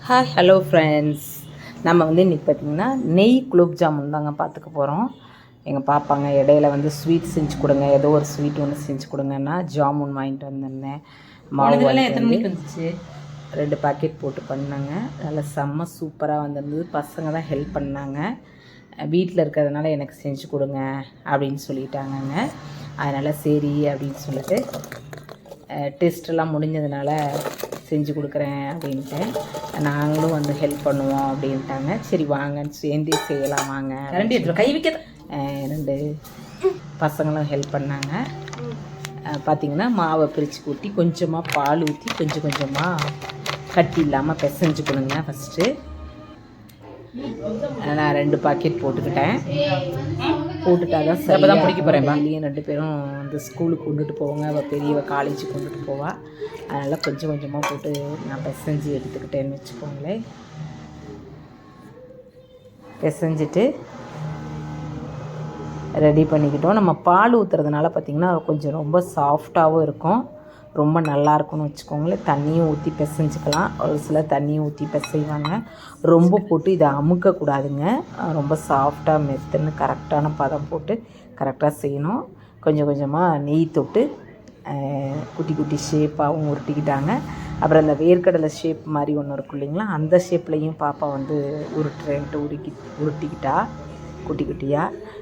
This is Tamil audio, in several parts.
Hi hello friends. நம்ம இன்றைக்கி பார்த்திங்கன்னா நெய் குலோப் ஜாமுன் தாங்க பார்த்துக்க போகிறோம். எங்கள் பாப்பாங்க இடையில ஸ்வீட் செஞ்சு கொடுங்க, ஏதோ ஒரு ஸ்வீட் ஒன்று செஞ்சு கொடுங்கன்னா ஜாமுன் வாங்கிட்டு வந்திருந்தேன். மாவு எத்தனை மணிக்கு வந்துச்சு? 2 பாக்கெட் போட்டு பண்ணாங்க. நல்லா செம்ம சூப்பராக வந்திருந்தது. பசங்க தான் ஹெல்ப் பண்ணாங்க. வீட்டில் இருக்கிறதுனால எனக்கு செஞ்சு கொடுங்க அப்படின்னு சொல்லிட்டாங்கங்க. அதனால் சரி அப்படின்னு சொல்லிட்டு டெஸ்ட்டெல்லாம் முடிஞ்சதுனால செஞ்சு கொடுக்குறேன் அப்படின்ட்டு நாங்களும் ஹெல்ப் பண்ணுவோம் அப்படின்ட்டாங்க. சரி வாங்கன்னு சேர்ந்தே செய்யலாம் வாங்க. கரண்டி எடுத்து கை வைக்க 2 பசங்களும் ஹெல்ப் பண்ணாங்க. பார்த்திங்கன்னா மாவை பிரித்து கூட்டி கொஞ்சமாக பால் ஊற்றி கொஞ்சம் கொஞ்சமாக கட்டி இல்லாமல் பிசைஞ்சு கொடுங்க. ஃபஸ்ட்டு நான் 2 பாக்கெட் போட்டுக்கிட்டேன். போட்டுட்டா தான் சரியாக தான் பிடிக்க போகிறேன். வெளியும் 2 பேரும் ஸ்கூலுக்கு கொண்டுட்டு போவாங்க. அவள் பெரியவ காலேஜுக்கு கொண்டுட்டு போவாள். அதனால் கொஞ்சம் கொஞ்சமாக போட்டு நான் பிசைஞ்சு எடுத்துக்கிட்டேன்னு வச்சுக்கோங்களேன். பிசைஞ்சிட்டு ரெடி பண்ணிக்கிட்டோம். நம்ம பால் ஊற்றுறதுனால பார்த்திங்கன்னா கொஞ்சம் ரொம்ப சாஃப்டாகவும் இருக்கும், ரொம்ப நல்லாயிருக்கும்னு வச்சுக்கோங்களேன். தண்ணியும் ஊற்றி பிசைஞ்சிக்கலாம். ஒரு சிலர் தண்ணியும் ஊற்றி பிசைவாங்க. ரொம்ப போட்டு இதை அமுக்கக்கூடாதுங்க. ரொம்ப சாஃப்டாக மெத்துன்னு கரெக்டான பதம் போட்டு கரெக்டாக செய்யணும். கொஞ்சம் கொஞ்சமாக நெய் தொட்டு குட்டி குட்டி ஷேப்பாகவும் உருட்டிக்கிட்டாங்க. அப்புறம் அந்த வேர்க்கடலை ஷேப் மாதிரி ஒன்று இருக்கும் இல்லைங்களா, அந்த ஷேப்லேயும் பாப்பா உருட்டுறேன்ட்டு உருட்டிக்கிட்டா குட்டி குட்டியாக.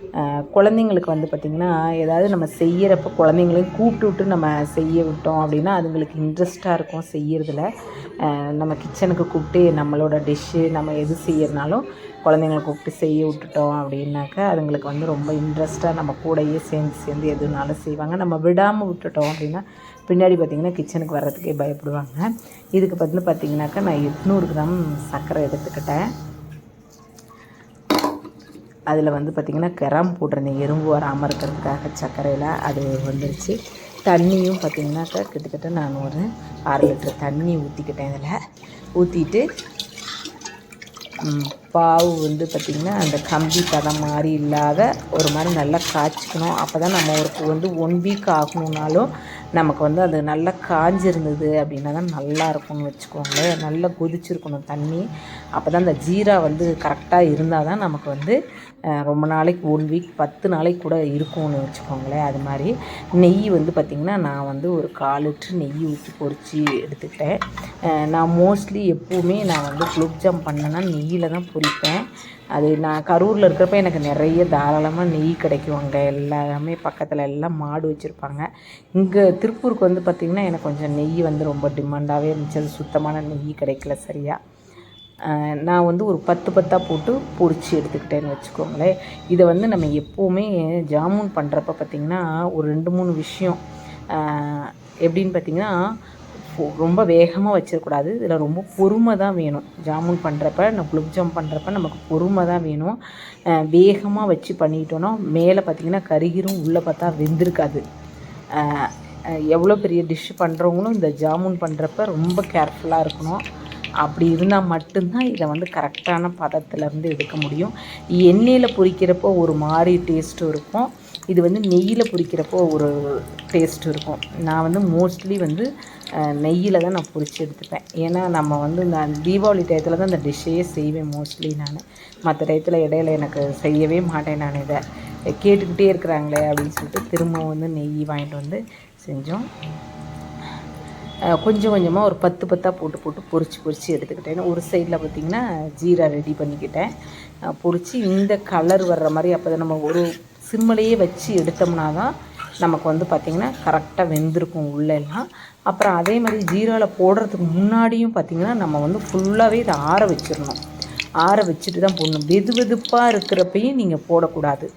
குழந்தைங்களுக்கு பார்த்திங்கன்னா ஏதாவது நம்ம செய்கிறப்ப குழந்தைங்களையும் கூப்பிட்டு விட்டு நம்ம செய்ய விட்டோம் அப்படின்னா அதுங்களுக்கு இன்ட்ரெஸ்ட்டாக இருக்கும் செய்கிறதுல. நம்ம கிச்சனுக்கு கூப்பிட்டு நம்மளோட டிஷ்ஷு நம்ம எது செய்யறதுனாலும் குழந்தைங்களை கூப்பிட்டு செய்ய விட்டுட்டோம் அப்படின்னாக்கா அதுங்களுக்கு ரொம்ப இன்ட்ரெஸ்ட்டாக நம்ம கூடையே சேர்ந்து எதுனாலும் செய்வாங்க. நம்ம விடாமல் விட்டுட்டோம் அப்படின்னா பின்னாடி பார்த்திங்கன்னா கிச்சனுக்கு வர்றதுக்கே பயப்படுவாங்க. இதுக்கு பார்த்திங்கனாக்கா நான் 800 கிராம் சர்க்கரை எடுத்துக்கிட்டேன். அதில் பார்த்திங்கன்னா கிராம் போட்டிருந்தேன் எறும்பு வராமல் இருக்கிறதுக்காக சர்க்கரையில். அது வந்துருச்சு. தண்ணியும் பார்த்திங்கனாக்கா கிட்டத்தட்ட நான் ஒரு 6 லிட்டர் தண்ணி ஊற்றிக்கிட்டேன். இதில் ஊற்றிட்டு பாவு பார்த்திங்கன்னா அந்த கம்பி பதம் மாதிரி இல்லாத ஒரு மாதிரி நல்லா காய்ச்சிக்கணும். அப்போ தான் நம்ம ஒரு 1 வீக் ஆகணுன்னாலும் நமக்கு அது நல்லா காஞ்சிருந்தது அப்படின்னா தான் நல்லா இருக்கும்னு வச்சுக்கோங்களேன். நல்லா கொதிச்சிருக்கணும் தண்ணி. அப்போ தான் அந்த ஜீரா கரெக்டாக இருந்தால் தான் நமக்கு ரொம்ப நாளைக்கு 1 வீக் 10 நாளைக்கு கூட இருக்கும்னு வச்சுக்கோங்களேன். அது மாதிரி நெய் பார்த்திங்கன்னா நான் ஒரு 1/4 லிட்ரு நெய் ஊற்றி பொரித்து எடுத்துக்கிட்டேன். நான் மோஸ்ட்லி எப்போவுமே நான் குலோப் ஜாம் பண்ணேன்னா நெய்யில் தான் பொரிப்பேன். அது நான் கரூரில் இருக்கிறப்ப எனக்கு நிறைய தாராளமாக நெய் கிடைக்கும். அங்கே எல்லாமே பக்கத்தில் எல்லாம் மாடு வச்சுருப்பாங்க. இங்கே திருப்பூருக்கு பார்த்திங்கன்னா எனக்கு கொஞ்சம் நெய் ரொம்ப டிமாண்டாகவே இருந்துச்சு. அது சுத்தமான நெய் கிடைக்கல சரியாக. நான் ஒரு 10 போட்டு பொரித்து எடுத்துக்கிட்டேன்னு வச்சுக்கோங்களேன். இதை நம்ம எப்போவுமே ஜாமுன் பண்ணுறப்ப பார்த்திங்கன்னா ஒரு 2-3 விஷயம் எப்படின்னு பார்த்திங்கன்னா ரொம்ப வேகமாக வச்சிடக்கூடாது. இதில் ரொம்ப பொறுமை தான் வேணும். ஜாமுன் பண்ணுறப்ப குலோப் ஜாம் பண்ணுறப்ப நமக்கு பொறுமை தான் வேணும். வேகமாக வச்சு பண்ணிக்கிட்டோன்னா மேலே பார்த்திங்கன்னா கருகிரும், உள்ளே பார்த்தா வெந்திருக்காது. எவ்வளோ பெரிய டிஷ் பண்ணுறவங்களும் இந்த ஜாமுன் பண்ணுறப்ப ரொம்ப கேர்ஃபுல்லாக இருக்கணும். அப்படி இருந்தால் மட்டும்தான் இதை கரெக்டான பதத்துலேருந்து எடுக்க முடியும். எண்ணெயில் பொரிக்கிறப்போ ஒரு மாதிரி டேஸ்ட்டும் இருக்கும். இது நெய்யில் பொரிக்கிறப்போ ஒரு டேஸ்ட் இருக்கும். நான் மோஸ்ட்லி நெய்யில் தான் நான் பொரித்து எடுத்துப்பேன். ஏன்னா நம்ம இந்த தீபாவளி டயத்தில் தான் இந்த டிஷ்ஷையே செய்வேன் மோஸ்ட்லி. நான் மற்ற டயத்தில் இடையில எனக்கு செய்யவே மாட்டேன். நான் இதை கேட்டுக்கிட்டே இருக்கிறாங்களே அப்படின்னு சொல்லிட்டு திரும்ப நெய் வாங்கிட்டு செஞ்சோம். கொஞ்சம் கொஞ்சமாக ஒரு 10 போட்டு பொரித்து எடுத்துக்கிட்டேன். ஒரு சைடில் பார்த்திங்கன்னா ஜீரா ரெடி பண்ணிக்கிட்டேன். பொரித்து இந்த கலர் வர்ற மாதிரி அப்போ தான் நம்ம ஒரு சிம்மிலையே வச்சு எடுத்தோம்னா தான் நமக்கு பார்த்திங்கன்னா கரெக்டாக வெந்திருக்கும் உள்ளெல்லாம். அப்புறம் அதே மாதிரி ஜீராவில் போடுறதுக்கு முன்னாடியும் பார்த்திங்கன்னா நம்ம ஃபுல்லாகவே இதை ஆற வச்சிடணும். ஆற வச்சுட்டு தான் போடணும். வெதுப்பாக இருக்கிறப்பையும் நீங்கள் போடக்கூடாது.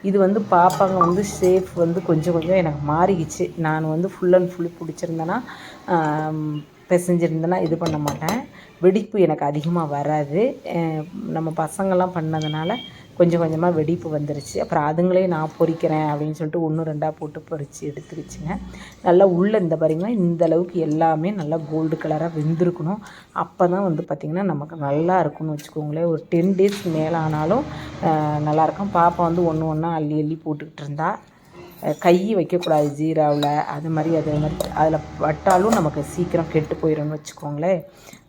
இது பாப்பாங்க ஷேப் கொஞ்சம் கொஞ்சம் எனக்கு மாறிக்கிச்சு. நான் ஃபுல் அண்ட் ஃபுல்லி பிடிச்சிருந்தேன்னா பிசைஞ்சிருந்தேன்னா இது பண்ண மாட்டேன். வெடிப்பு எனக்கு அதிகமாக வராது. நம்ம பசங்கள்லாம் பண்ணதுனால கொஞ்சம் கொஞ்சமாக வெடிப்பு வந்துருச்சு. அப்புறம் அதுங்களே நான் பொரிக்கிறேன் அப்படின்னு சொல்லிட்டு 1-2 போட்டு பொரித்து எடுத்துக்கிச்சுங்க. நல்லா உள்ளே இந்த பாருங்கன்னா இந்த அளவுக்கு எல்லாமே நல்லா கோல்டு கலராக வெந்திருக்கணும். அப்போ தான் பார்த்திங்கன்னா நமக்கு நல்லா இருக்கும்னு வச்சுக்கோங்களேன். ஒரு 10 days மேலே ஆனாலும் நல்லாயிருக்கும். பாப்பா ஒன்று ஒன்றா அள்ளி அள்ளி போட்டுக்கிட்டு இருந்தா. கை வைக்கக்கூடாது ஜீராவில். அது மாதிரி அதில் பட்டாலும் நமக்கு சீக்கிரம் கெட்டு போயிடும்னு வச்சுக்கோங்களேன்.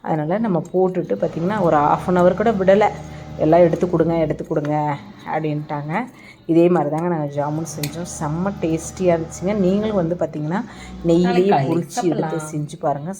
அதனால் நம்ம போட்டுட்டு பார்த்திங்கன்னா ஒரு 1/2 hour கூட விடலை, எல்லாம் எடுத்து கொடுங்க அப்படின்ட்டாங்க. இதே மாதிரி தாங்க நாங்கள் ஜாமுன் செஞ்சோம். செம்ம டேஸ்டியாக இருந்துச்சுங்க. நீங்களும் வந்து பார்த்திங்கன்னா நெய்யிலேயே பொரிச்சு எடுத்து செஞ்சு பாருங்கள்.